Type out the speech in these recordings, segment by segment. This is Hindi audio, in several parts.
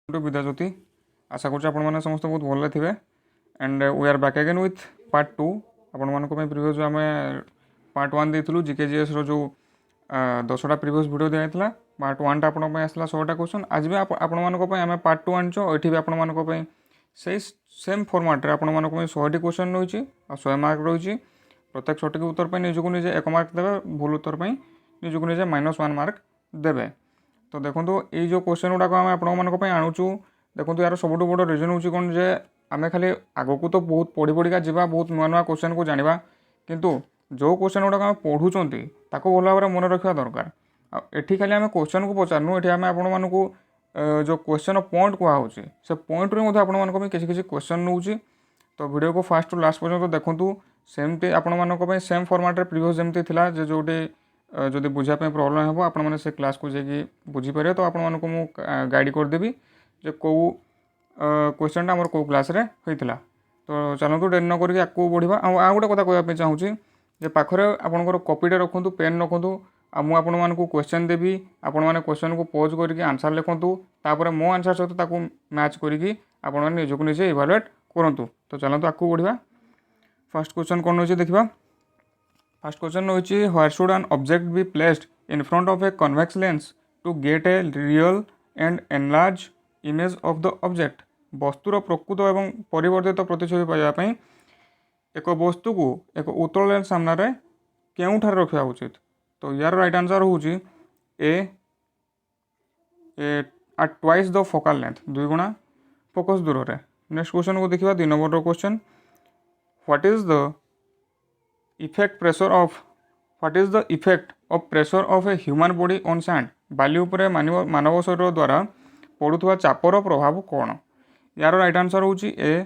टू विद्याज्योति आशा करूँ आपण समस्त बहुत भले थे and we are back again with part 2 आपण मान प्रिवियस आम पार्ट 1 देलु जीकेजीएस रो 10टा प्रिवियस वीडियो दिया पार्ट 1 टा आपण आसला 100टा क्वेश्चन आज भी आपण आम पार्ट 2 आनी ये भी आपण से सेम फॉर्मेट आपण मान 100टी क्वेश्चन रही 100 मार्क रही प्रत्येक सठिक उत्तर पर निजक निजे 1 मार्क देवे भूल उत्तर पर निजक निजे -1 मार्क देवे। तो देखो ये जो क्वेश्चन गुड़ाक आम आपण आणुचु देखो यार सब बड़ रिजन हूँ कौन जे आम खाली आग को तो बहुत पढ़ी पढ़िका जावा बहुत नुआ नुआ क्वेश्चन को जाना किंतु जो क्वेश्चन गुड़ाक आम पढ़ुंट ताको भल भाव मन रखा दरकार। एठी खाली आम क्वेश्चन को पचारूँ ये आम आपण को जो क्वेश्चन पॉइंट कहुँ से पॉइंट रू आपण किसी किसी क्वेश्चन नौ। तो वीडियो को फास्ट टू लास्ट पर्यंत देखूँ सेमती आपण सेम फॉर्मेट प्रीवियस जमती थिला जे जोटी जदि बुझापी प्रोब्लेम हे आपने से क्लास को जाकि बुझीपर तो आपण को मुझे गाइड करदेवी जे कौ क्वेश्चन आमर कौ क्लास रे होइतिला। तो चलतु डेरी न करके आगे बढ़ा। आ गोटे कथा कहवाई चाहूँगी जे पाखरे आपंकर कॉपीटे रखुँ पेन रखुँ मुझे क्वेश्चन देवी आपण मैंने क्वेश्चन को पोज करके आंसर लिखुँ तापर मो आंसर सहित मैच करके आपण निजक निजे इवालुएट करूँ। तो चलतु आगे बढ़ा। फर्स्ट क्वेश्चन कौन रही देखा। फर्स्ट क्वेश्चन रही where should an object be placed in front of a convex lens to get a real and enlarge image of the object. वस्तुर प्रकृत एवं परिवर्तित प्रतिछवि पाइबापी एक वस्तु को एक उत्तल लेंस सामने केउठार रखा उचित। तो यार राइट आंसर हूँ A at twice the focal length 2 गुणा फोकस दूर रे। नेक्स्ट क्वेश्चन को देखा 2 number question what is the effect of pressure of a human body on sand. बाली उपरे मानव शरीर द्वारा पड़ुवा चापर प्रभाव कौन। यार राइट आंसर हूँ A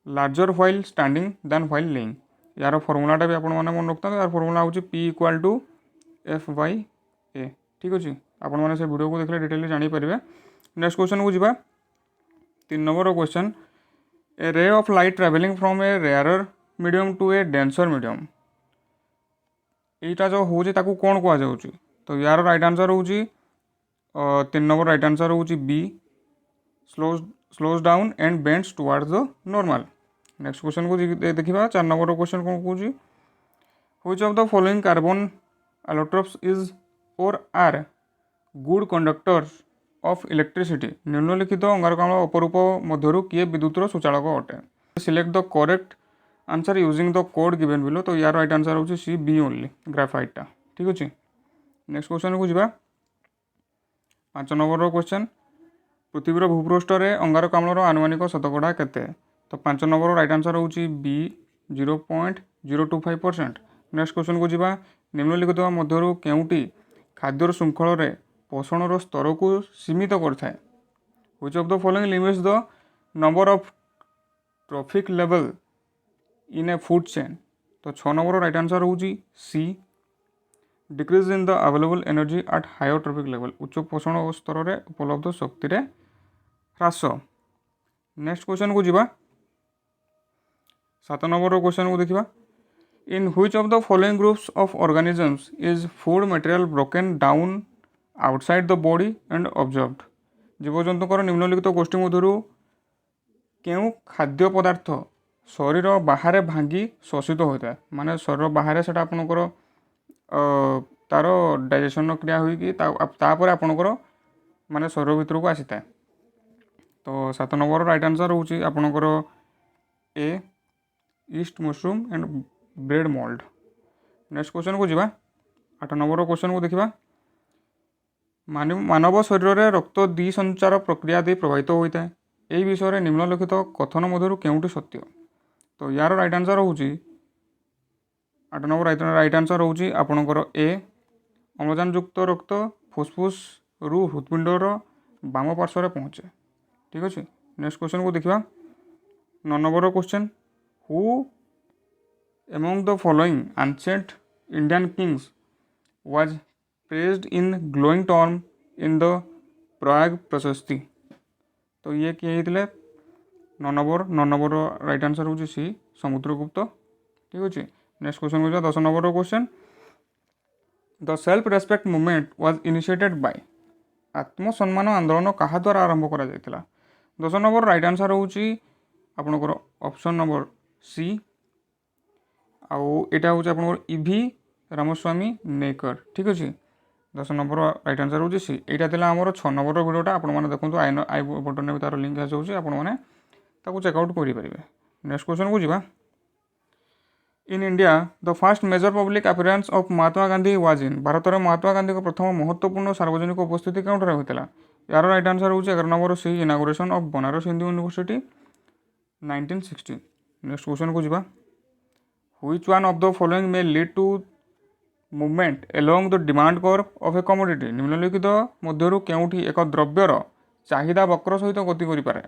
larger while standing than while lying. यार फर्मूलाटा भी आपने मन रखता यार फर्मूला हूँ P = F/A। ठीक अच्छे आपण मैंने से वीडियो को देखले डिटेल जानीपर। नेक्स्ट क्वेश्चन को जी 3 number question a ray of light travelling from a rarer medium to a denser medium यहीटा जो हूँ कौन कहुच्छी। तो यार राइट आंसर हूँ 3 नंबर राइट आंसर हूँ B slows down and bends towards the normal. Next question को देखा 4 नंबर क्वेश्चन कौन कहूँ which of the following carbon allotropes is और are good conductors of electricity. निम्नलिखित अंगारकाम्ल अपरूप मध्यरु किए विद्युतर सूचालक अटे। Select the correct answer using the code given below. तो यार राइट आंसर हूँ सी बी ओनली ग्राफाइटा। ठीक अच्छे नेक्स्ट क्वेश्चन को जी 5 नंबर क्वेश्चन पृथ्वीर भूपृष्ठ में अंगारकाम्लर आनुमानिक शतकड़ा केते। तो 5 नंबर राइट आंसर हूँ बी 0.025%। नेक्स्ट क्वेश्चन को जी निम्नलिखित मध्यरु केउटी खाद्यर श्रृंखल में पोषण स्तर को सीमित करता है। Which of the following limits the number of trophic level in a food chain. तो 6 नंबर राइट आंसर हूँ C decrease in the available energy at higher trophic level. उच्च पोषण स्तर में उपलब्ध शक्ति रे ह्रास। नेक्स्ट क्वेश्चन को जी 7 नंबर क्वेश्चन को देखा in which of the following groups of organisms is food material broken down outside the body and observed. जीवजंतुकर निम्नलिखित गोष्ठी मध्यरु केउ खाद्य पदार्थ शरीर बाहर भांगी शोषित होता है माने शरीर बाहर से आपणकर तार डाइजेशन क्रिया होपर आपणकर माने शरीर भितर को आसी था। तो 7 नंबर राइट आंसर हूँ आपणकर A yeast mushroom and bread mould. Next question को जी 8 नंबर क्वेश्चन को देखा मानव शरीर में रक्त द्विसंचार प्रक्रिया दे प्रभावित होता है यही विषय में निम्नलिखित कथन मध्यरु केउटी सत्य। तो यार राइट आंसर हूँ 8 नंबर राइट आंसर हूँ आपणकर ए अम्लजान युक्त रक्त फुसफुस रु हृदपिंडर बाम पार्श्व पहुँचे। ठीक अच्छे नेक्स्ट क्वेश्चन को देखा 9 number question who among the following ancient Indian Kings was praised in glowing term in the Prayag प्रशस्ति। तो ये किए थे 9 नंबर राइट आंसर हूँ सी समुद्रगुप्त। ठीक अच्छे नेक्स्ट क्वेश्चन को 10 number question the self respect movement was initiated by. आत्मसम्मान आंदोलन क्या द्वारा आरंभ करा जायतिला 10 नंबर राइट आंसर होची आपनकर ऑप्शन नंबर सी आउ एटा होची आपनकर ईवी रामस्वामी नेकर ठीक अछि 10 नंबर राइट आंसर होची सी एटा थिला हमर 6 नंबर वीडियोटा आपन माने देखंतु आई बटन ने तार लिंक आसे होची आपन माने ताकू चेक आउट करि परिबे नेक्स्ट क्वेश्चन को जिबा in India the first major public appearance of Mahatma Gandhi was in Bharat में महात्मा गांधी को प्रथम महत्वपूर्ण सार्वजनिक उपस्थिति केउठरे होइतला यार राइट आंसर होची 11 number C inauguration of Banaras Hindu university 1960 next question को जिबा which one of the following may lead to movement along the demand curve of a commodity निम्नलिखित मध्यरु केउठी एक द्रव्यर चाहिदा वक्र सहित गति करि पारे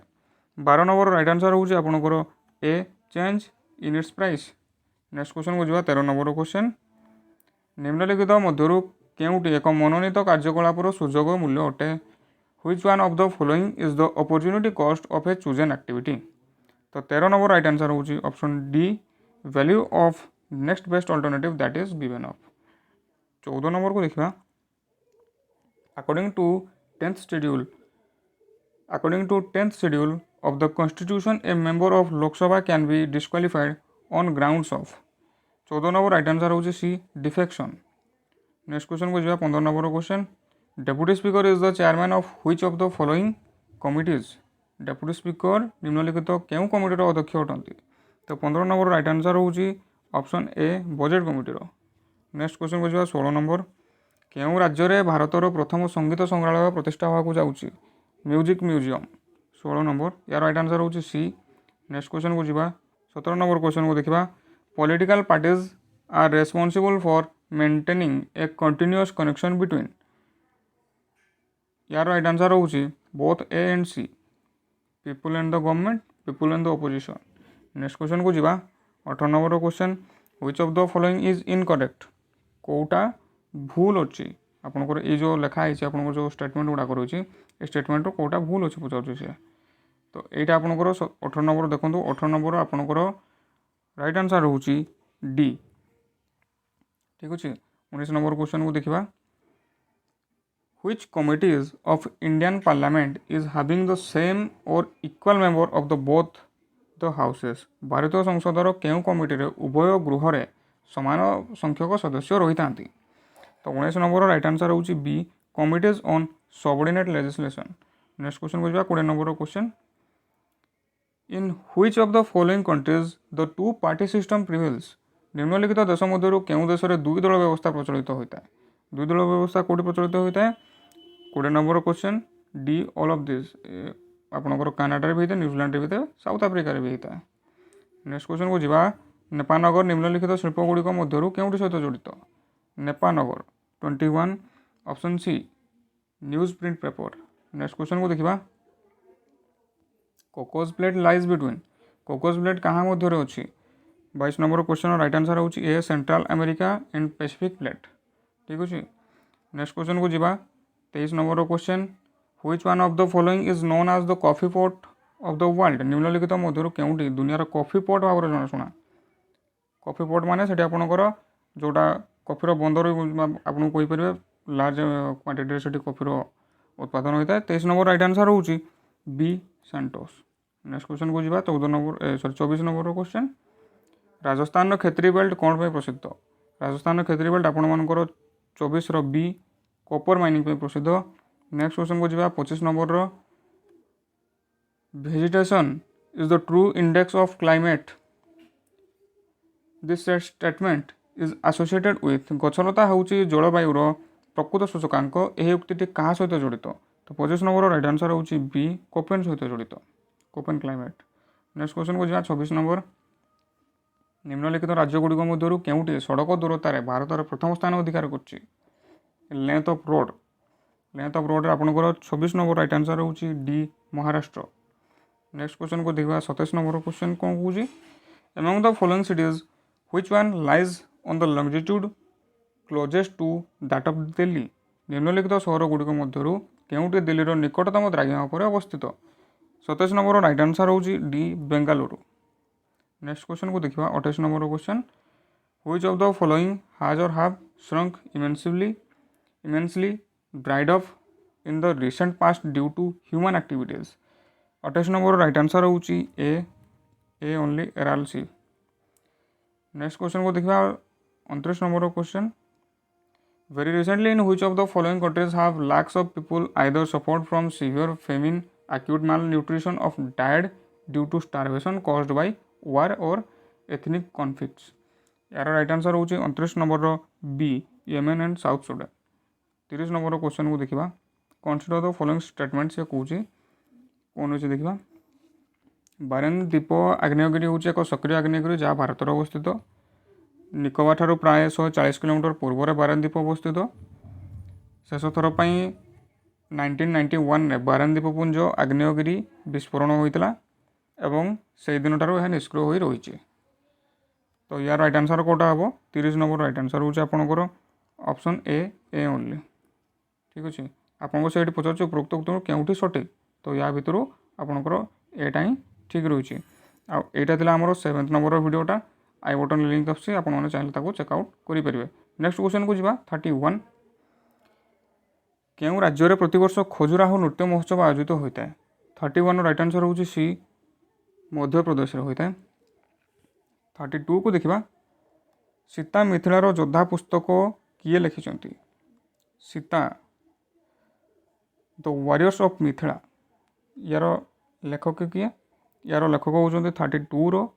12 नंबर राइट आंसर होची आपनकर ए change in its price next question को जिबा 13 नंबर क्वेश्चन निम्नलिखित मध्यरु केउठी एक मनोनीत कार्यकलापर सुजोग मूल्य अटे which one of the following is the opportunity cost of a chosen activity तो 13 नंबर राइट आंसर होची option D value of next best alternative that is given of 14 number को देखिबा according to 10th schedule of the constitution a member of Lok Sabha can be disqualified on grounds of 14 number right answer होची सी डिफेक्शन नेक्स्ट क्वेश्चन को जिबा 15 number question deputy speaker is the chairman of which of the following committees deputy speaker निम्नलिखित केउ कमिटीर अध्यक्ष अटंती तो 15 नंबर राइट आंसर होची ऑप्शन ए बजेट कमिटीर नेक्स्ट क्वेश्चन को जिबा 16 नंबर केउ राज्य रे भारतर प्रथम संगीत संग्रहालय प्रतिष्ठा होगा जाउची म्यूजिक म्यूजियम 16 नंबर यार राइट आंसर होची सी नेक्स्ट क्वेश्चन को जिबा 17 नंबर क्वेश्चन को देखिबा political parties are responsible for maintaining a continuous connection between यार राइट आंसर होची both A and C people and the government people and the opposition next question को जिबा 18 number question which of the following is incorrect कोटा भूल अछि आपनकर ए जो लिखा है आपनकर जो स्टेटमेंट गुडा करूची ए स्टेटमेंट कोटा भूल अछि पचाउची से तो एटा आपनकर 18 नंबर देखंतु 18 नंबर आपनकर राइट आंसर होची डी ठीक अछि 19 नंबर क्वेश्चन को देखिबा which committees of Indian parliament is having the same और equal member of the both the houses भारतीय संसदर केउ कमिटी रे उभय गृह रे समान संख्यक सदस्य रही थांती तो 19 नंबर राइट आंसर होची B committees on subordinate legislation next question को जिबा 20 number question in which of the following countries the two party system prevails निम्नलिखित देश मध्यरु केउ देश रे दुई दल व्यवस्था प्रचलित होता है दुई दल व्यवस्था कोठी प्रचलित होता है 20 number question D all of this आपनकर कनाडा रे भी होता है न्यूजीलैंड रे भी होता है साउथ अफ्रीका रे भी होता है नेक्स्ट क्वेश्चन को जिबा नेपानगर निम्नलिखित शिल्प गुड़िक मध्यरु केउठी सहित जड़ित Nepanagar 21 option C news print paper next question को देखिबा Cocos plate lies between Cocos plate कहाँ मध्य अच्छी 22 नंबर क्वेश्चन राइट आंसर होची A Central America and Pacific plate ठीक अच्छे नेक्स्ट क्वेश्चन को जिबा 23 number question which one of the following is known as the coffee port of the world निम्नलिखित मध्यरु केउटी दुनियार कॉफी पोर्ट भाव में जनाशुना कॉफी पोर्ट माने सेठी आपनकर जोटा कॉफीर बंदर आपन कहि परिबे लार्ज क्वांटिटी सेठी कॉफीर उत्पादन होता है 23 नंबर राइट आंसर होची बी सैंटोस नेक्स्ट क्वेश्चन को जिबा 24 number question Rajasthan Khetri belt कौन पे प्रसिद्ध राजस्थान खेतरी बेल्ट आपण मानकर 24 बी कॉपर माइनिंग पे प्रसिद्ध नेक्स्ट क्वेश्चन को जिबा 25 number vegetation is the true index of climate this statement is associated with गछलता होची जलवायुर प्रकृत सूचकांक यह उक्ति क्या सहित जड़ित तो 25 नंबर राइट आंसर होची बी कोपेन सहित जड़ित कोपेन क्लाइमेट नेक्स्ट क्वेश्चन को जिबा 26 नंबर निम्नलिखित राज्य गुड़िक मध्यरु केउटी सड़क दूरतार भारत प्रथम स्थान अधिकार करछि लेंथ ऑफ रोड आपनकर 26 नंबर राइट आंसर होची डी महाराष्ट्र नेक्स्ट क्वेश्चन को देखिबा 27 नंबर क्वेश्चन कोन कहूची among the following cities which one lies on the longitude closest to that of Delhi निम्नलिखित सहर गुड़िक मध्यरु केउटी दिल्लीर निकटतम द्राघिमा पर अवस्थित 27 नंबर राइट आंसर होची डी बेंगालुरु नेक्स्ट क्वेश्चन को देखिबा 28 number question which of the following has और have shrunk immensely dried off in the recent past due to human activities. 28 number right answer होची A only Aral Sea. Next question को देखा 29 number question. Very recently, in which of the following countries have lakhs of people either suffered from severe famine, acute malnutrition, or died due to starvation caused by war or ethnic conflicts? यार राइट आंसर होची 29 number B Yemen and South Sudan. 30 number question को देखा कनसीडर द फॉलोइंग स्टेटमेंट से कौन कौन अच्छे देखा। बारेन द्वीप आग्नेयगिरी हूँ एक सक्रिय आग्नेयगिरी जहाँ भारत अवस्थित। निकोबार ठारू प्राय 140 किलोमीटर पूर्व बारेन द्वीप अवस्थित। शेष थर पर 1991 बारेन द्वीपपुंज आग्नेयगिरी विस्फोरण होता एवं से दिन ठारू यह निष्क्रिय हो रही। तो यार राइट आंसर कौटा हम 30 नंबर राइट आंसर हूँ आपंकर ऑप्शन ए ओनली। ठीक अच्छे आपको से पचार उपरोक्त उत्तर क्योंकि सठिक तो या भितर आपंकर एटा ही ठीक रही। आईटा आमर 7th नंबर भिडटा आई बटन लिंक आसी आपने चाहिए चेकआउट करेंगे। नेक्स्ट क्वेश्चन को जीवा 31। क्यों राज्य में प्रतिवर्ष खजुराहो नृत्य महोत्सव आयोजित होता है। 31 राइट आंसर हूँ सी मध्य प्रदेश होता है। 32 को देखा सीता मिथिलार योद्धा पुस्तक किए लिखिं। Sita the warriors of Mithila यार लेखक किए यार लेखक होती 32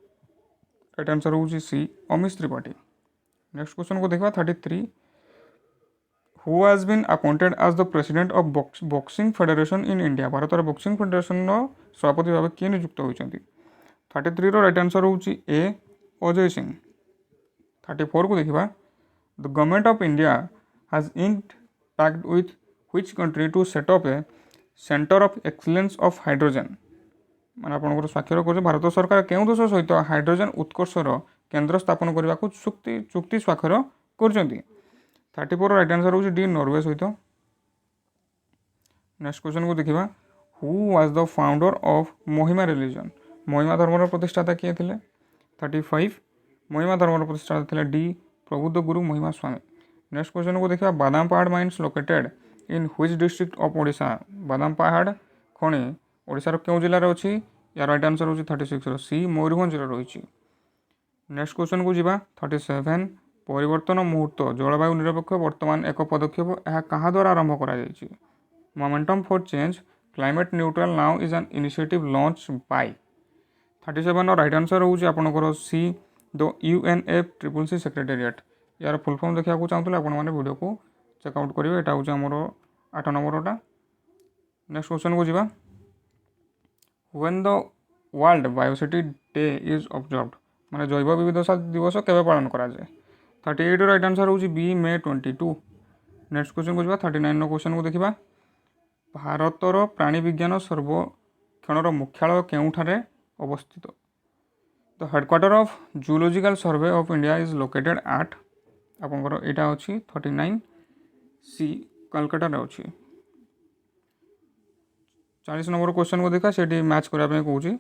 राइट आंसर हूँ C Amish Tripathi. Next question को देखा 33। Who has been appointed as the president of boxing federation in India. Bharat boxing federation सभापति भाव किए नियुक्त होती। 33 राइट आंसर हूँ ए अजय सिंह। 34 को देखा the government of India has inked pact with which country to set up a centre of excellence of hydrogen. मैंने आपंकर स्वाक्षर कर भारत सरकार केउं देश सहित हाइड्रोजन उत्कर्षर केन्द्र स्थापन करने को चुक्ति स्वाक्षर कर। 34 राइट आंसर हूँ डी नॉर्वे सहित। नेक्स्ट क्वेश्चन को देखा who was the founder of महिमा रिलीजन। महिमा धर्मर प्रतिष्ठाता किए थे। 35 महिमा धर्मर प्रतिष्ठाता थे डी प्रबुद्ध गुरु महिमा स्वामी। नेक्स्ट क्वेश्चन को देखा बादाम पहाड़ mines located in which district of Odisha. बादाम पहाड़ खଣି ओडिशार क्यों जिले में अच्छी यार राइट आंसर हूँ 36 सी मयूरभंज जिले रही। नेक्स्ट क्वेश्चन को जीवा 37। परिवर्तन मुहूर्त जलवायु निरपेक्ष वर्तमान एक पदक्षेप यह क्या द्वारा आरंभ कर। Momentum for change climate neutral now is an initiative launch by. 37 right answer हूँ आपंकर सी द UNFCCC सेक्रेटेरिएट। यार फुल फॉर्म देखा चाहूँ आपने वीडियो को चेकआउट करेंगे। यहाँ हूँ आमर 8 नंबरटा। नेक्स्ट क्वेश्चन को जीवा when the world biodiversity day is observed माने जैव विविधता दिवस केवे पालन करा जाए। 38 राइट आंसर हूँ बी मे 22। नेक्स्ट क्वेश्चन को जीवा 39 क्वेश्चन को देखा भारतर प्राणी विज्ञान सर्वेक्षण मुख्यालय केउठारे अवस्थित। The headquarter of zoological survey of India is located at आपंकर यहाँ अच्छी 39 सी कलकाता अच्छी। 40 नंबर क्वेश्चन को देखा से मैच करने कौन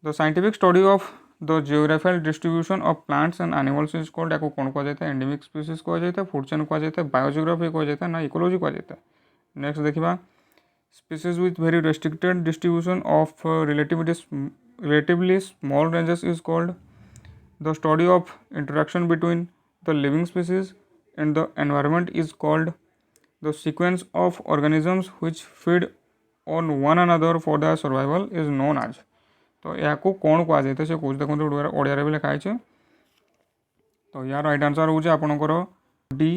the scientific study of the geographical distribution of plants and animals is called या कौन कहुए एंडेमिक स्पीसीज कहुए फूड चेन कहुए बायोजियोग्राफी कहुए ना इकोलॉजी कहुए। नेक्स्ट देखा species with very restricted distribution of relatively small ranges is called the study of interaction between the living species and the environment is called the sequence of organisms which feed on one another for the survival is known as. तो या कौन कहुए से कौन देखो ओडिया भी लिखाई है। तो यार राइट आंसर हूँ आपंकर डी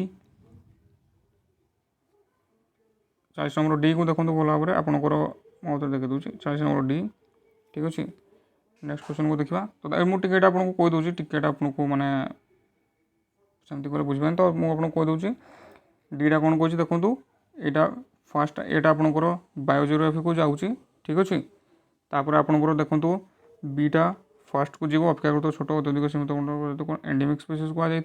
40 नंबर डी को देखो भल भाव में आपंकर मैं देखी दूसरी 40 नंबर डी। ठीक अच्छे नेक्स्ट क्वेश्चन को देखा तो मुझे टिकेट आपको कहीदे टिकेट आपको मैंने सेमती कले बुझे तो मुझे कहीदे डीटा कौन कही देखूँ यहाँ फास्ट यहाँ आपंकर बायोजियोग्राफी को जाऊँगी। ठीक अच्छे तापर आपंकर देखूँ बीटा फास्ट को जीव अपेक्षाकृत छोट अत्यधिक सीमित एंडेमिक स्पीसीज कहुए।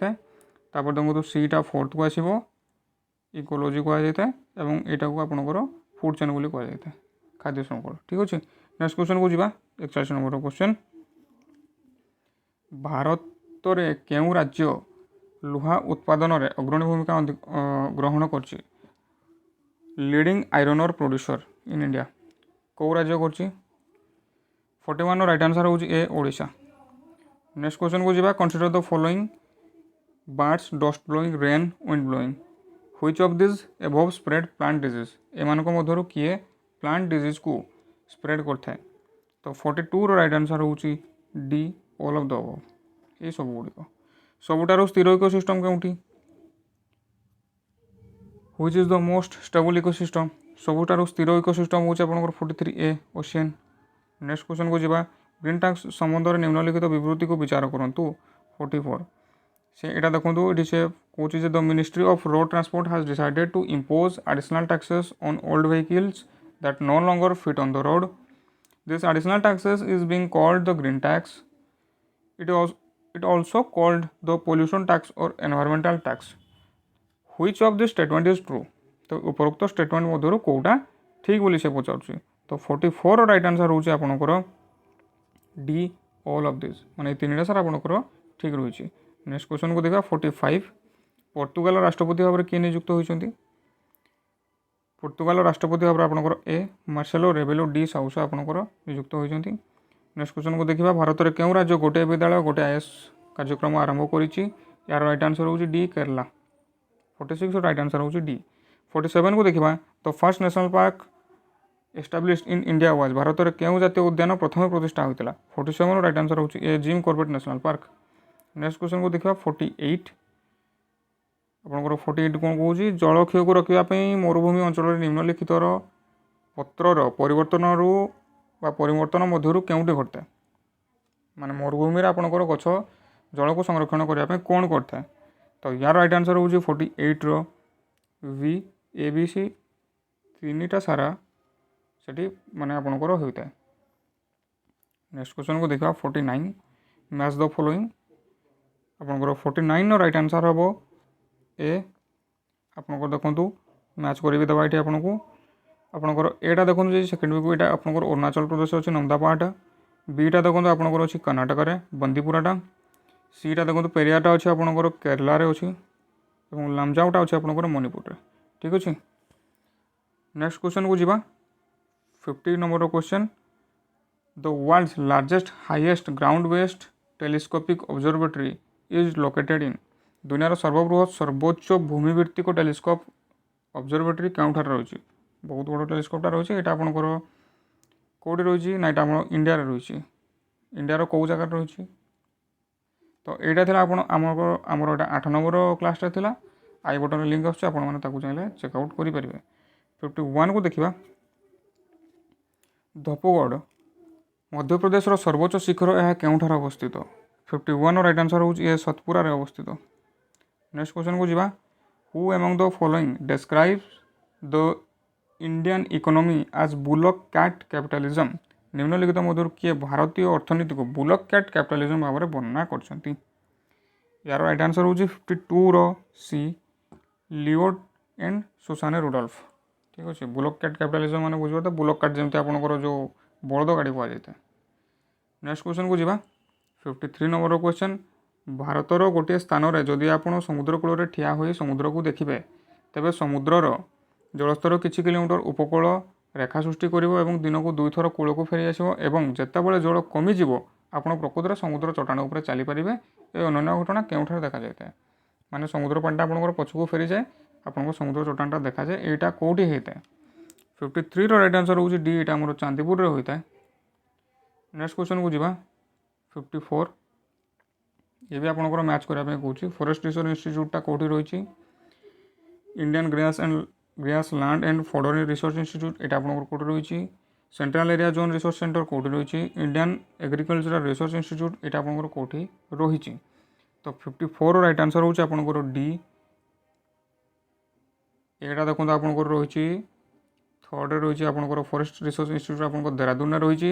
देखो सीटा फोर्थ को आसो इकोलॉजी कहुए और यहाँ को आपंकर फूड चेन बोली कहुए खाद्य श्रृंखल। ठीक अच्छे नेक्स्ट क्वेश्चन को जीवा 41 नंबर क्वेश्चन भारत में क्यों राज्य लुहा उत्पादन में अग्रणी भूमिका ग्रहण कर। Leading iron ore producer in India कौ राज्य कर 41 राइट आंसर हूँ ए ओडिशा। नेक्स्ट क्वेश्चन को जीवा consider the following birds dust blowing rain wind blowing which of this above spread plant disease एमान मध्य किए प्लांट डिजीज को स्प्रेड करता है। तो 42 राइट आंसर हूँ D all of the above. ये सब गुड़िक सबुठार स्थिर इकोसिस्टम केउठी which is the most stable ecosystem सबुठार स्थिर इकोसिस्टम हूँ आपंकर 43 ए ओशियन। नेक्स्ट क्वेश्चन को जीवा ग्रीन टैक्स संबंध में निम्नलिखित विवृत्ति को विचार करूँ 44 से यहाँ देखो ये से कौन the ministry of road transport has decided to impose additional taxes on old vehicles that no longer fit on the road this additional taxes is being called the green tax it also called the pollution tax or environmental tax which of this statement is true तो उपरोक्त स्टेटमेंट मध्य कौटा ठीक बोली से पचार तो 44 राइट आंसर हूँ आपंकर डी ऑल ऑफ दिस माने तीन सार आपंकर ठीक रही। नेक्स्ट क्वेश्चन को देखा 45 पोर्तुगाल राष्ट्रपति भाव में किए नियुक्त होती पोर्तुगाल राष्ट्रपति भाव में आपंकर ए मार्सेलो रेबेलो डी साउसा आपंकर नियुक्त होती। नेक्स्ट क्वेश्चन को देखा भारत में क्यों राज्य गोटे विद्यालय गोटे आईएएस कार्यक्रम आरंभ करी यार राइट आंसर हूँ डी केरला। 46 राइट आंसर हूँ डी। 47 को देखा तो first national park established in India was Bharat में क्यों जातीय उद्यान प्रथम प्रतिष्ठा होता 47 राइट आंसर हूँ A Jim Corbett national park. Next question को देखा 48 आपंकर 48 कौन कौन जल क्षय को रखापी मरुभूमि अंचल निम्नलिखित पत्रर परिवर्तन मध्य क्योंटी घटता माने मरुभूमि आपंकर गछ जल को संरक्षण करने कौन करता है तो यार राइट आंसर हूँ 48 रो वी ए बी सी तीन टा सारा से माने आपंकर होता है। नेक्स्ट क्वेश्चन को देखा 49 मैच द फॉलोइंग आपंकर 49 राइट आंसर हम ए आपंकर देखूँ मैच करी देवा ये आपको आपंकर एटा देखो सेकेंड वीक यहाँ आपंकर अरुणाचल प्रदेश अच्छी नंदापाटा बीटा देखो आपंकर अच्छी कर्णाटक बंदीपुराटा सीटा देखो पेरियाटा अच्छी आपंकर केरला अच्छी और लामजाउटा अच्छी आपंकर मणिपुर ठीक अच्छे। नेक्स्ट क्वेश्चन को जीवा 50 number question the world's largest highest ground based telescopic observatory is located in दुनियार सर्वबृहत सर्वोच्च भूमिभित्तिक टेलीस्कोप ऑब्जर्वेटरी क्योंठार रही बहुत बड़ टेलीस्कोपटा रही है यहाँ आपंकर कौटी रही ना यहाँ इंडिया रही इंडियार कौ जगार रही तो यहाँ थी आमर यहाँ 8 नंबर क्लासटा थी आई बटन लिंक आसने चाहिए चेकआउट करेंगे। 51 को देखा धपगढ़ मध्य प्रदेश सर्वोच्च शिखर यह क्योंठार अवस्थित 51 राइट आंसर हूँ ये सतपुरा अवस्थित। नेक्स्ट क्वेश्चन को जीवा who among the following describes the Indian economy as bullock cart capitalism निम्नलिखित मध्य किए भारतीय अर्थनीति को बुलक कैट कैपिटलिज्म भाव में वर्णना कर यार राइट आंसर हूँ 52 रो सी लियोड एंड सुसाने रुडोल्फ ठीक अच्छे। बुलक कैट कैपिटलिज्म मैंने बुझे बुलक कैट जमी आपंकर जो बलद गाड़ी कहुए। नेक्स्ट क्वेश्चन को जीवा 53 नंबर क्वेश्चन भारतर गोटे स्थान में जदि आप समुद्र कूल ठिया हो समुद्र को देखिए तेज समुद्रर जलस्तर किछि किलोमीटर उपकूल रेखा सृष्टि करिवो एवं दिन को 2 थर कूल को फेरी आसिबो एवं जेतेबेले जल कमिजिवो आपण प्रकृतर समुद्र चट्टाण उपर चली पारिबे। ए अनन्य घटना केउठार देखा जाए माने समुद्र पानीटा आपंकर पछकू फेरी जाए आपको समुद्र चट्टाणटा देखा जाए यहाँ कौटी होता है 53 राइट आंसर हूँ डी यहाँ आम चांदीपुर में होता है। नेक्स्ट क्वेश्चन को जीवा 54 ये भी आपंकर मैच करने कहूँ फॉरेस्ट रिसर्च इंस्टीट्यूटा कौटी रही Indian grassland and fodder research institute यहाँ आपंकर कौटी रही central area zone research centre कौटी रही इंडियन एग्रीकल्चरल रिसर्च इंस्टीट्यूट यहाँ आपंकर कौटी रही तो 54 राइट आंसर हूँ आपंकर डी यहाँ देखो आपंकर रही थर्ड रही आपंकर फॉरेस्ट रिसर्च इंस्टीट्यूट आपंकर देहरादून रही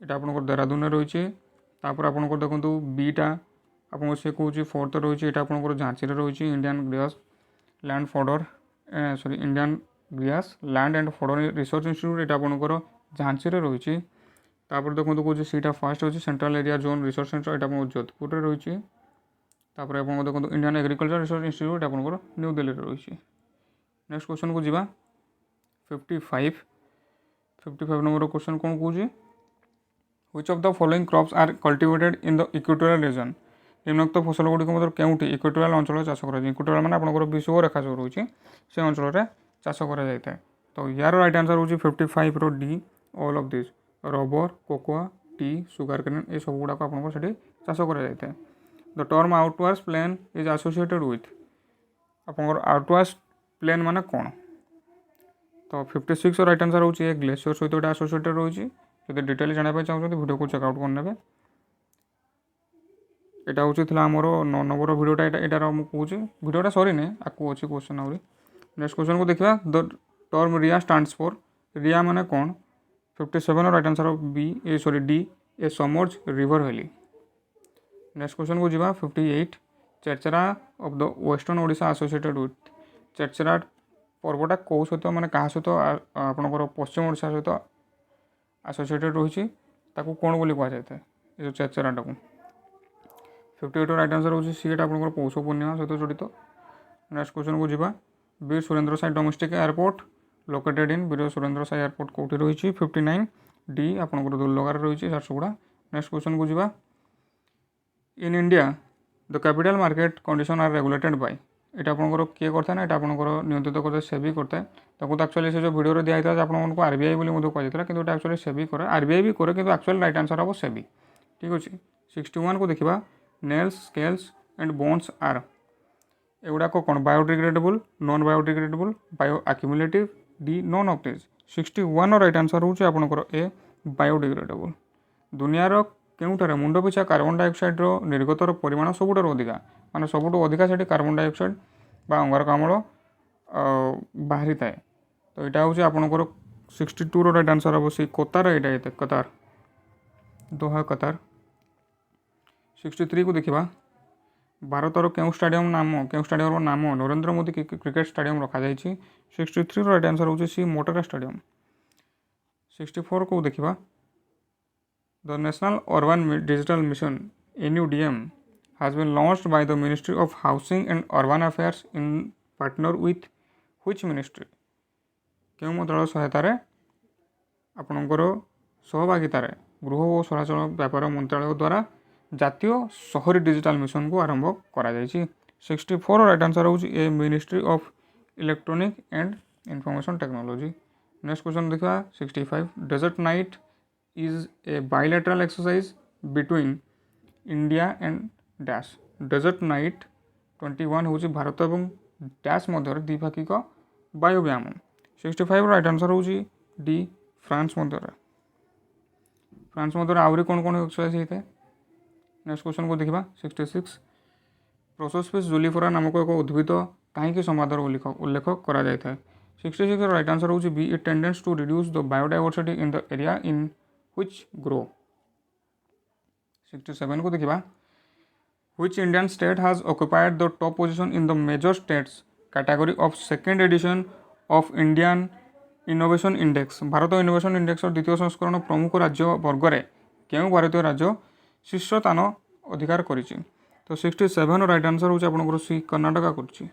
यहाँ आपंकर देहरादून रही आपंकर देखो बीटा आपको सी कौन फोर्थ रही है आपंकर झांसी रही Indian grass land fodder sorry Indian grassland and fodder research institute यहाँ आपंकर झांसी रही देखो कौन सीटा फास्ट अच्छी central area zone research centre यहाँ आप जोधपुर में रही आप देखो इंडियन एग्रीकल्चर रिसर्च इंस्टीट्यूट आपंकर न्यू दिल्ली रही नेक्स्ट क्वेश्चन को जीवा 55 नंबर क्वेश्चन कौन कौन which of the following crops are cultivated in the equatorial region निम्नोक्त फसल गुड़िक मध्य केउठी इक्वेटोरियल अंचल चाष कर इक्वेटोरियल माने आपनकर विषुव रेखा जो रही से अंचल में चाष कर तो यार राइट आंसर हूँ 55 रो D all of this rubber cocoa tea sugarcane ये सब गुड़ाक आपको से चाष कर the term outwards plain is associated with आपंकर आउटवर्ड्स प्लेन माने कौन तो 56 राइट आंसर हूँ ए ग्लेशियर सहित गोटे एसोसिएटेड रही जब डिटेल जानापी चाहते वीडियो को चेकआउट करने यहाँ हूँ आमर 9 नंबर भिडियोटा यहाँ मुझे भिडियोटा सरीने आपको अच्छी क्वेश्चन आहरी नेक्स्ट क्वेश्चन को देखा the term ria stands for ria माने कौन 57 right answer B A sorry D A submerged river valley next question को जीवा 58 Chherchhera of the western Odisha associated with Chherchhera पर्वटा कौ सहित माने क्या सहित आपंकर पश्चिम ओडिशा सहित एसोसिएटेड रही कौन बोली कहुए ये जो चेरचेराटा को 58 राइट आंसर हूँ सी एट आप पौष पूर्णिमा सहित जड़ित नेक्स्ट क्वेश्चन को जीवा Veer Surendra Sai domestic airport located in Veer Surendra Sai airport कौटी रही 59 डी आपंकर दुर्लगार रही झारसुगुड़ा नेक्स्ट क्वेश्चन को जीवा in India the capital market conditions are regulated by यहाँ आपंकर किए करता है ना यहाँ आपंकर नियंत्रित करते सेबी करता है एक्चुअली से जो वीडियो दिया था आपको आरबीआई कहता है कि एक्चुअली सेबी करे आरबीआई भी करे कि एक्चुअल राइट आंसर हम सेबी ठीक अच्छे 61 को देखा nails scales and bones are एगुड़ाक कौन biodegradable non biodegradable bioaccumulative D none of this 61 right answer हूँ आपंकर ए बायोडिग्रेडेबल दुनियार केउठारे मुंड पिछा कार्बन डाइऑक्साइड निर्गतर परिमाण सबुठार अधिका माने सबुठु अधिका से कार्बन डाइऑक्साइड बा अंगारकाम्ल बाहरी थाए तो यहाँ हूँ आपंकर 62 राइट आंसर हम सी कतार यहाँ कतार दोहा कतार 63 को देखा भारतर क्यों स्टाडियम नाम नरेंद्र मोदी क्रिकेट स्टाडियम रखा जाइए 63 राइट आंसर हूँ सी मोटेरा स्टाडियम 64 को देखा the national urban digital mission NUDM has been launched by the Ministry of Housing and Urban Affairs in partner with which ministry क्यों मंत्रालय सहायतार आपणकर सहभागितार गृह और सहराचल व्यापार मंत्रालय द्वारा जातीय शहरी डिजिटल मिशन को आरंभ करा जाइए 64 राइट आंसर हूँ A ministry of electronic and information technology next question देखा 65 desert knight is a bilateral exercise between India and dash desert knight 21 हूँ भारत और डैश मध्य द्विपाक्षिक वायु व्यायाम 65 राइट आंसर हूँ डी फ्रांस मध्य आहरी कौन कौन एक्सरसाइज होता है नेक्स्ट क्वेश्चन को देखा 66 प्रोसोस्पिस जूलिफोरा नामक एक उद्भिद कहीं समाधान उल्लेख करा जाए 66 राइट आंसर हूँ B it tends to reduce the biodiversity in the area in which grow 67 को देखा which Indian state has occupied the top position in the major states category of second edition of Indian innovation index Bharat innovation index द्वितीय संस्करण प्रमुख राज्य वर्ग में क्यों भारतीय राज्य शीर्ष स्थान अधिकार कर तो 67 राइट आंसर हूँ आपंकर सी कर्णाटका कर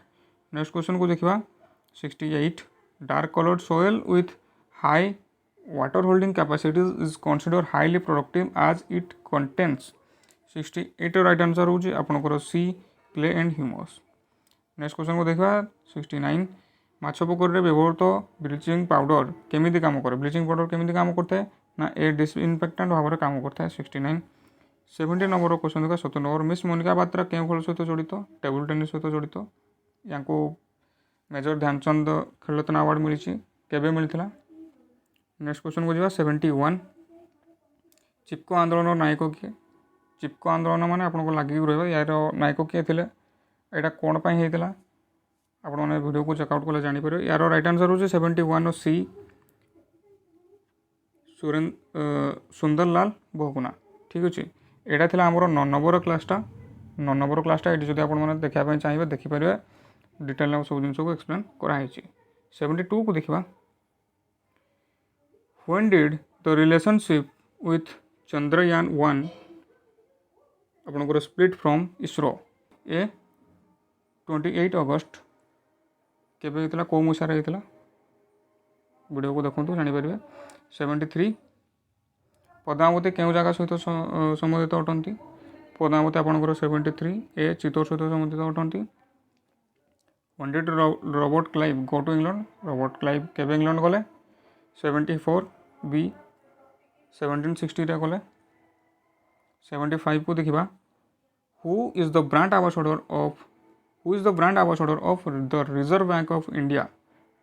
नेक्स्ट क्वेश्चन को देखा 68 dark coloured soil with high water holding capacities is consider highly productive as it contains 68 right answer हूँ आपंकर C clay and humus next question को देखा 69 माछ पोखरी व्यवहृत ब्लीचिंग पाउडर केमी काम करे ब्लीचिंग पाउडर केमी काम करता है ना ए डिसइनफेक्टेंट भाव में काम करता है 69 70 नंबर क्वेश्चन देखा 70 नंबर मिस मोनिका बात्रा क्यों खेल सहित जड़ित टेबल टेनिस सहित जड़ित या मेजर ध्यानचंद खेलरत्न अवार्ड मिली केबे मिलता नेक्स्ट क्वेश्चन को 71 चिपको आंदोलन नायक किए चिपको आंदोलन माने आपको लगे रहा यार नायक किए थे यहाँ कौन होता आप वीडियो को चेकआउट कले जापर यार राइट आंसर हूँ 71 सी सुंदरलाल बहुगुणा ठीक अच्छे यहाँ थी आमर 9 नंबर क्लासटा 9 नंबर क्लासटा ये जब आप देखापी चाहिए देखिपारे डिटेल सब जिन को एक्सप्लेन कराई 72 को देखा when did the relationship with Chandrayaan 1 आपंकर स्प्लिट फ्रॉम इसरो ए 28 अगस्त केबे होइतिला को मसीहारे होइतिला वीडियो को देखंतु जानि परिबे 73 पद्मावती केउ जगह सहित संबंधित अटंती पद्मावती आपनकर 73 ए चित्तौड़ सहित संबंधित अटंती When did Robert Clive go to England? Robert Clive केबे इंग्लैंड गले 74 बी 1760 रे गले 75 को देखिबा who is the brand ambassador of the Reserve Bank of India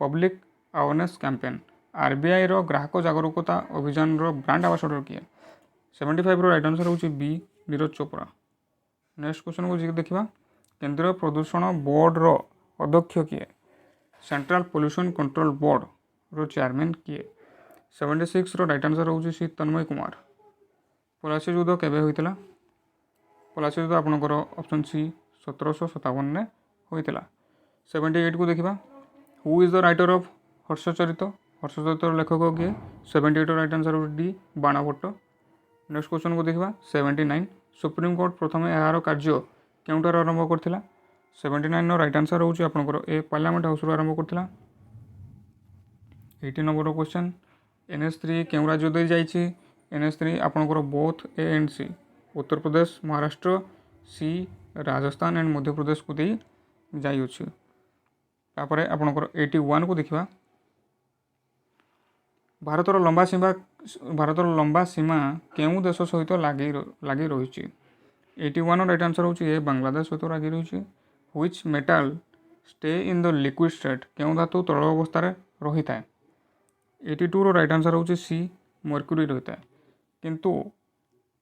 Public Awareness Campaign RBI रो ग्राहक जागरूकता अभियान रो ब्रांड ambassador किए 75 रो राइट आंसर होची B Neeraj Chopra. Next question को देखिबा केंद्रीय प्रदूषण बोर्ड रो अध्यक्ष किए सेंट्रल पोल्यूशन कंट्रोल बोर्ड रो चेयरमैन किए 76 रो राइट आंसर होची सी तन्मय कुमार। पलासी युद्ध केबे होइतिला पलासी युद्ध आपनकर ऑप्शन सी 1757 रे होइतिला। 78 को देखिबा who is the writer of Harshacharita लेखक किए 78 रो right answer D Banabhatta. Next question को देखिबा 79 सुप्रीम कोर्ट प्रथम यार कार्य केउटार आरंभ करथिला 79 रो राइट आंसर होची आपनकर ए पार्लियामेंट हाउस रो आरंभ करथिला। 80 नंबर क्वेश्चन NH3 केउ राज्य दे जाईची NH3 आपनकर both A and C Uttar Pradesh Maharashtra C Rajasthan and Madhya Pradesh को दे जाई अछि। तापरे आपनकर 81 को देखिबा भारतर लंबा सीमा केउ देश सहित लागी रहिछि 81 राइट आंसर होची ए बांग्लादेश सहित लागी रहिछि। Which metal stay in the liquid state केउ धातु तरल अवस्था रे रही थाए 82 रो राइट आंसर होची सी मर्क्यूरी रही थाए किंतु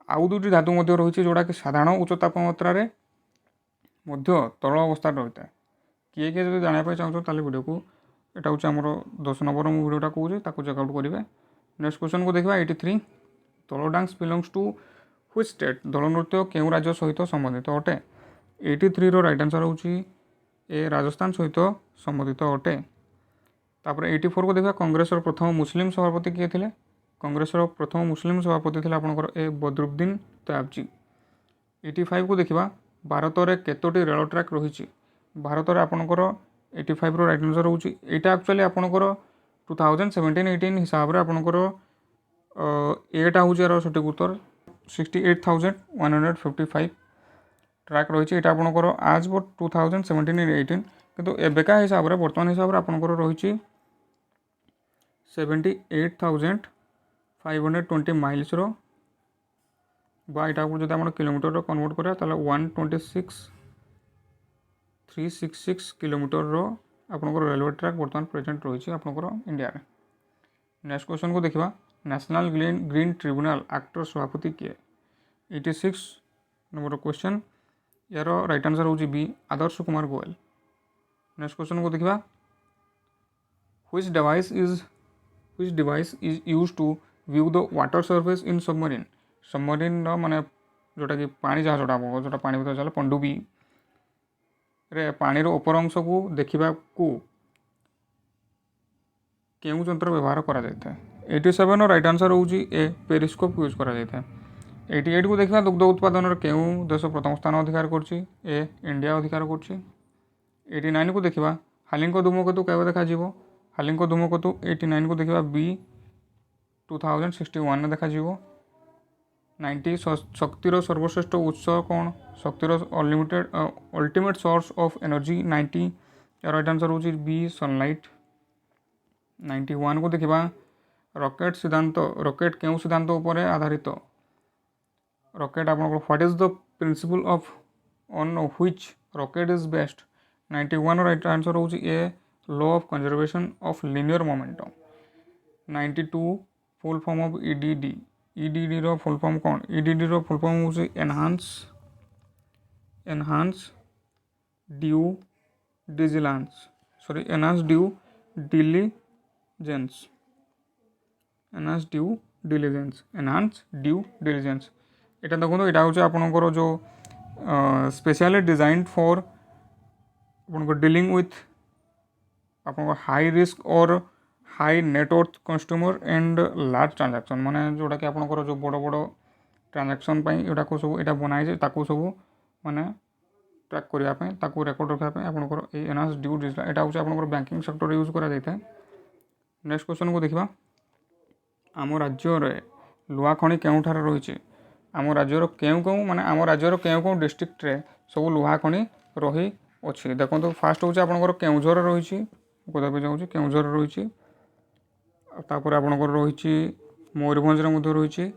आउ दुटी धातु मध्य रही जोड़ा कि साधारण उच्च तापमात्रा रे मध्य तरल अवस्था रही थाए किए किए जब जाना चाहूँ ताले वीडियो को एटा होची हमरो 10 नंबर मु वीडियोटा कहूँ ताको चेक आउट करेंगे। नेक्स्ट क्वेश्चन को देखा 83 Dal dance belongs to which state Dal नृत्य केउ राज्य सहित संबंधित अटे 83 रो राइट आंसर होची ए राजस्थान सहित संबंधित अटे। तापर 84 को देखा कांग्रेस प्रथम मुस्लिम सभापति किए थे कांग्रेस प्रथम मुस्लिम सभापति थे आपनकर ए बदरुद्दीन तयाबजी। 85 को देखा भारत में केतोटी रेल ट्रैक रही भारत में आपनकर 85 रो राइट आंसर होची एटा एक्चुअली आपनकर 2017-18 हिसाब रे आपनकर एटा होची यार सटीक उत्तर 68,155 ट्रैक रही एटा आपनकर आज फॉर 2017-18 किंतु एबेका हिसाब रे वर्तमान हिसाब रे आपनकर रही 78,520 माइल्स रो बा एटा को जदि आपण किलोमीटर रो कन्वर्ट करा ताले 126,366 किलोमीटर रो आपनकर रेलवे ट्रैक वर्तमान प्रेजेंट रही आपनकर इंडिया रे। नेक्स्ट क्वेश्चन को देखिबा नेशनल ग्रीन ट्रिब्यूनल एक्टर सभापति किए 86 नंबर क्वेश्चन यार राइट आंसर होची B Adarsh Kumar Goyal. Next question को देखिबा which device is used to view the water surface in submarine submarine माने जोटा कि पानी जहाजटा जोटा पानी भीतर चले पनडुब्बी रे पानी रो ऊपर अंश को देखिबा को केउ यंत्र व्यवहार करा जायता 87 राइट आंसर होची ए पेरिस्कोप यूज करा जायता। 88 को देखा दुग्ध उत्पादन केउ देश प्रथम स्थान अधिकार करछि ए इंडिया अधिकार करछि। 89 को देखा हालिंग धूमकेतु केबे देखा जीवो हालिंग धूमकेतु 89 को देखा बी 2061 में देखा जीवो। 90 शक्तिर सर्वश्रेष्ठ उत्स कौन शक्तिर ultimate source of energy 90 right answer होची बी सनलाइट। 91 को देखा रॉकेट केउ सिद्धांत उपर आधारित रॉकेट आपन what is the principle of on which rocket is based 91 right answer होची A law of conservation of linear momentum. 92 full form of EDD रो फुल फॉर्म कौन ईडीडी रो फुल फॉर्म होची एनहांस ड्यू डिलिजेंस एटा देखो एटा होची आपनकर जो स्पेशली डिजाइंड फॉर आपनकर डीलिंग विथ आपनकर हाई रिस्क और high net worth customer and large transaction माने जोटा कि आपनकर जो बड़ बड़ ट्रांजैक्शन पई एटा को सब एटा बनाई जे ताको सब माने ट्रैक करने ताकू रेकर्ड रखापी आपंकर एनहांस ड्यू डिजिटल यहाँ हूँ आप बैंकिंग सेक्टर यूज करा नेक्स्ट क्वेश्चन को देखा आम राज्य लुहा खनि केउठार रही आम राज्यर केउ केउ माने आम राज्यर केउ केउ डिस्ट्रिक्ट रे सब लुहा खनि रही अच्छी देखो फास्ट हूँ आपंकर केउझर रही कहते जाऊँगी केउझर रही तापर आपंकर रही मयूरभंज रही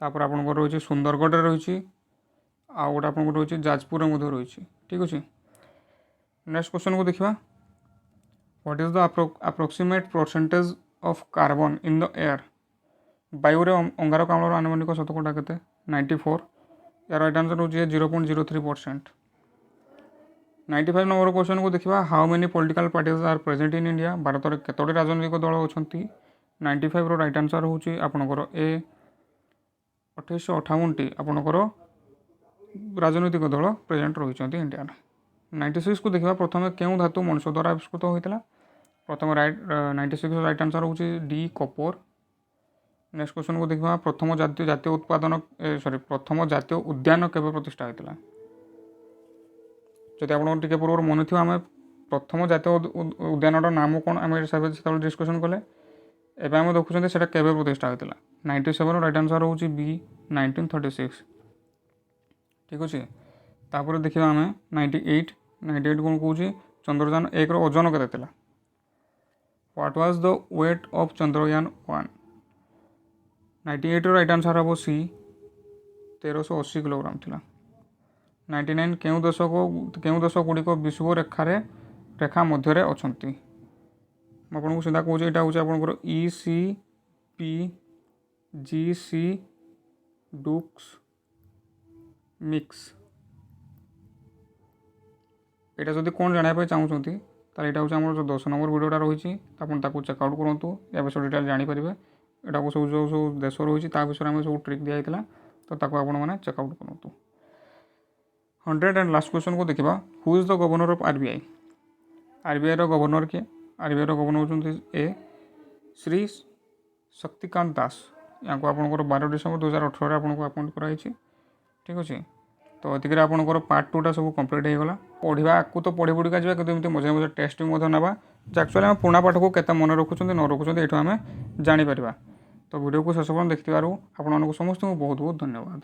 तापर आपंकर रही सुंदरगढ़ रही आउ गोटे आपको रही जाजपुर रही ठीक अच्छे नेक्स्ट क्वेश्चन को देखा what is the approximate percentage of carbon in the air वायुरे अंगारकाम्ल आनुमानिक शतकड़ा के 94 यार राइट आंसर हूँ 0.03%। 95 नंबर क्वेश्चन को देखा how many political parties are present in India Bharat में कतोटी राजनीतिक दल अच्छा 95 राइट आंसर हूँ आपणकर ए 2858 आपणकर राजनीतिक दल प्रेजेंट रही इंडिया 96 को देखा प्रथम क्यों धातु मनुष्य द्वारा आविष्कृत होता प्रथम 96 राइट आंसर हूँ डी कपर। नेक्स्ट क्वेश्चन को देखा प्रथम जातीय उत्पादन प्रथम जातीय उद्यान केवे प्रतिष्ठा होता जदि आपको पूर्व मन थी आम प्रथम जातीय उद्यान नाम कौन आम से डिस्कसन कले एवं आम देखुं से केवे प्रतिष्ठा होता 97 राइट आंसर हूँ बी 1936 ठीक अच्छे तापर देखा आम 98 कौन कौन चंद्रयान 1 ओजन के what was the weight of Chandrayaan 1 98 right answer हम सी 1380 किलोग्राम थिला 99 केउं देश गुड़िक विश्व रेखा मध्य अच्छा आपको सीधा कौन यहाँ हूँ आपंकर ECPGC डुक्स मिक्स यहाँ जब कौन जानापी चाहूँगी यहाँ हूँ आम जो 10 नंबर भिडियोटा रही आपको चेकआउट करूँ या विषय डिटेल जानीपर यहाँ को सब जो देश रही विषय में सब ट्रिक दिखाई तो आपने चेकआउट करूँ 100 एंड लास्ट क्वेश्चन को देखा who is the governor of RBI RBI governor किए RBI गवर्नर होती ए श्री शक्तिकांत दास यहाँ को आपंकर 12 डिसेम्बर 2018 आपको अपॉइंट कराई ठीक अच्छे तो ये आपंकर पार्ट 2टा सब कंप्लीट होगा पढ़ा को तो पढ़ी पढ़ी जाए कि मझे मझे टेस्ट भी ना एक्चुअली आम पुणा पाठ को केते मन रखुं न रखुं ये आम जापर तो वीडियो को शेष पर्यंत देखिथार आपको समस्त बहुत बहुत धन्यवाद।